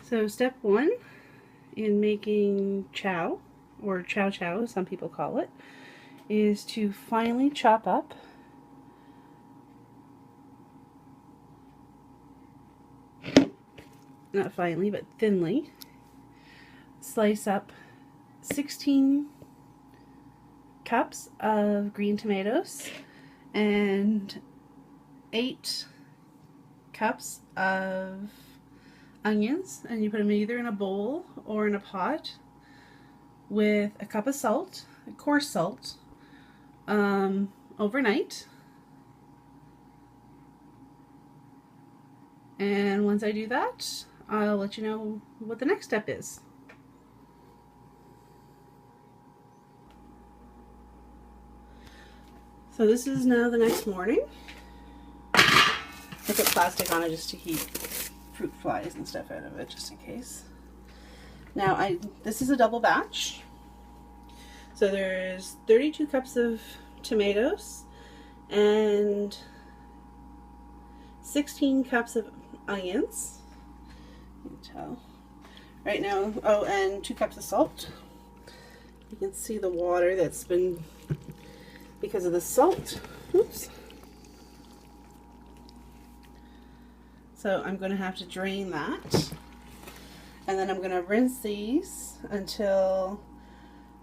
So step one in making chow, or chow chow as some people call it, is to finely chop up not finely but thinly slice up 16 cups of green tomatoes and 8 cups of onions, and you put them either in a bowl or in a pot with a cup of salt, coarse salt, overnight. And once I do that, I'll let you know what the next step is. So this is now the next morning. I put plastic on it just to keep fruit flies and stuff out of it, just in case. Now this is a double batch. So there's 32 cups of tomatoes and 16 cups of onions. You can tell. Right now, oh, and 2 cups of salt. You can see the water that's been, because of the salt. Oops. So I'm going to have to drain that. And then I'm going to rinse these until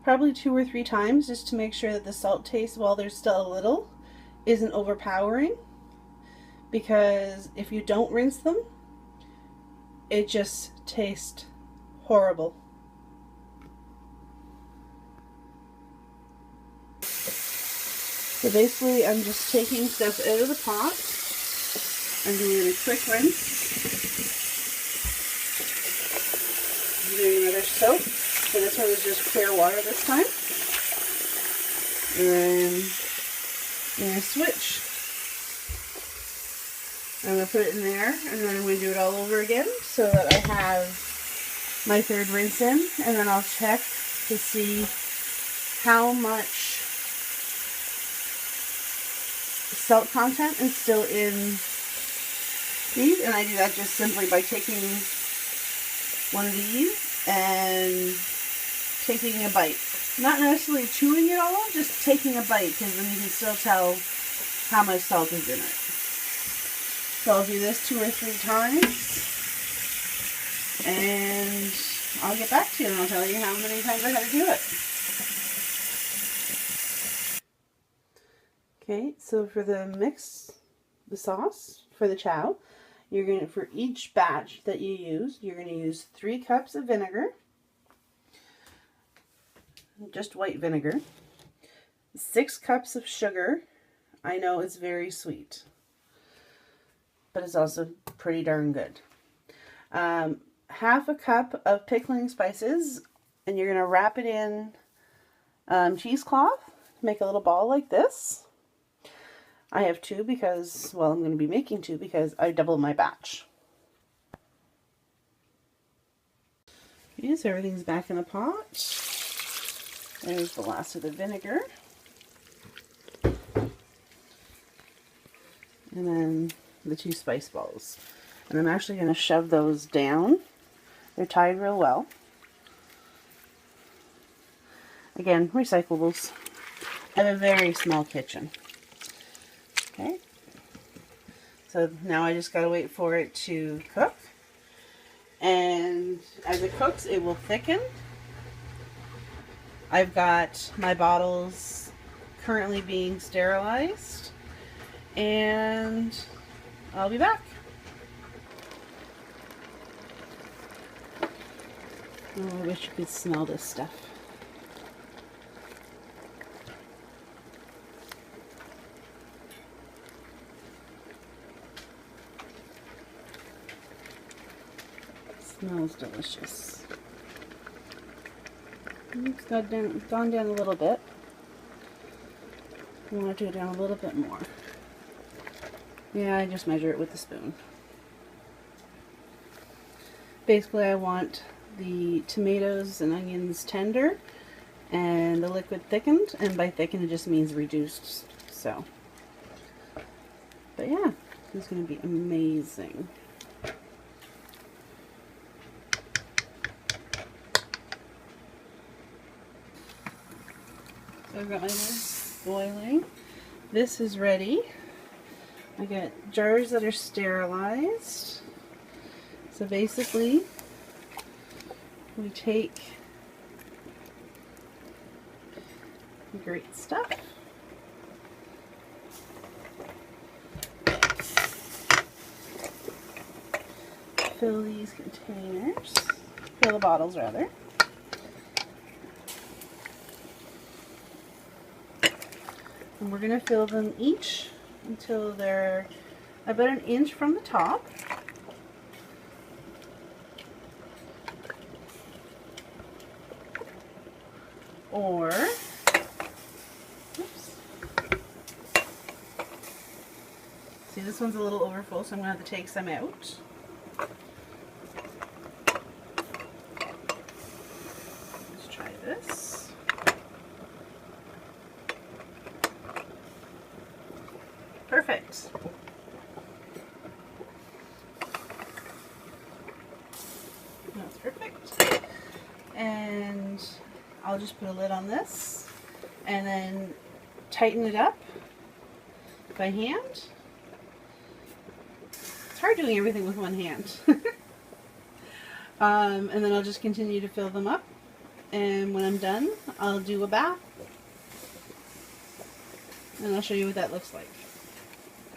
probably 2 or 3 times, just to make sure that the salt taste, while there's still a little, isn't overpowering. Because if you don't rinse them, it just tastes horrible. So basically I'm just taking stuff out of the pot and doing a quick rinse. I'm doing another soap. So this one is just clear water this time. And then I'm going to switch. I'm going to put it in there, and then I'm going to do it all over again so that I have my third rinse in, and then I'll check to see how much salt content is still in these, and I do that just simply by taking one of these and taking a bite. Not necessarily chewing it all, just taking a bite, because then you can still tell how much salt is in it. So I'll do this 2 or 3 times, and I'll get back to you and I'll tell you how many times I had to do it. Okay, so for the mix, the sauce for the chow, you're going to, for each batch that you use, you're going to use 3 cups of vinegar, just white vinegar, 6 cups of sugar. I know it's very sweet, but it's also pretty darn good. Half a cup of pickling spices, and you're going to wrap it in cheesecloth to make a little ball like this. I have 2 because, well, I'm going to be making 2 because I doubled my batch. Okay, so everything's back in the pot. There's the last of the vinegar. And then the 2 spice balls. And I'm actually going to shove those down. They're tied real well. Again, recyclables. I have a very small kitchen. Okay. So now I just got to wait for it to cook. And as it cooks, it will thicken. I've got my bottles currently being sterilized. And I'll be back. Oh, I wish you could smell this stuff. It smells delicious. It's gone down a little bit. I want to do it down a little bit more. Yeah, I just measure it with a spoon. Basically, I want the tomatoes and onions tender and the liquid thickened, and by thickened it just means reduced. So, but yeah, it's going to be amazing. So I've got my water boiling. This is ready. I got jars that are sterilized. So basically, we take the great stuff. Fill these containers, fill the bottles rather. And we're going to fill them each until they're about an inch from the top. Or, oops. See, this one's a little overfull, so I'm going to have to take some out. Let's try this. Perfect. That's perfect. And I'll just put a lid on this and then tighten it up by hand. It's hard doing everything with one hand. And then I'll just continue to fill them up, and when I'm done I'll do a bath and I'll show you what that looks like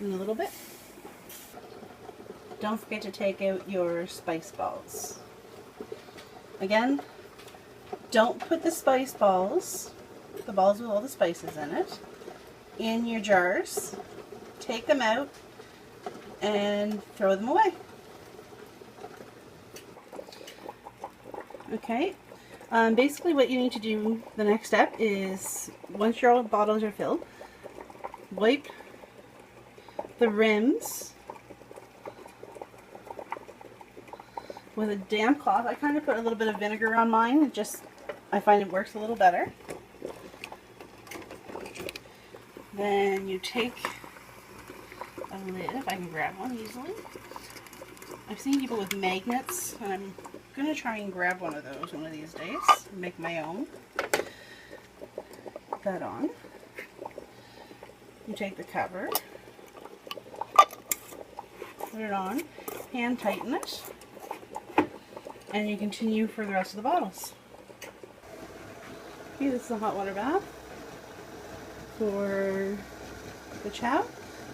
in a little bit. Don't forget to take out your spice balls. Again, don't put the spice balls, the balls with all the spices in it, in your jars. Take them out and throw them away. Okay, basically what you need to do, the next step is, once your bottles are filled, wipe the rims with a damp cloth. I kind of put a little bit of vinegar on mine, I find it works a little better. Then you take a lid, if I can grab one easily. I've seen people with magnets, and I'm going to try and grab one of those one of these days and make my own. Put that on. You take the cover, put it on, hand tighten it, and you continue for the rest of the bottles. Okay, this is a hot water bath for the chow.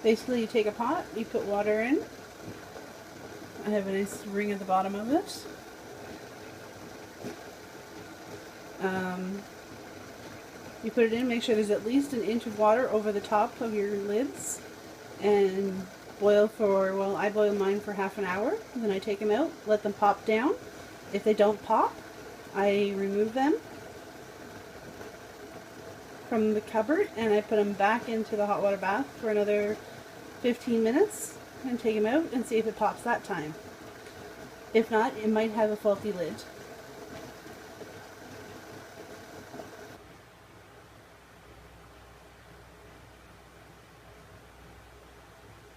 Basically, you take a pot, you put water in. I have a nice ring at the bottom of it. You put it in, make sure there's at least an inch of water over the top of your lids, and boil for, well, I boil mine for half an hour. Then I take them out, let them pop down. If they don't pop, I remove them from the cupboard and I put them back into the hot water bath for another 15 minutes and take them out and see if it pops that time. If not, it might have a faulty lid.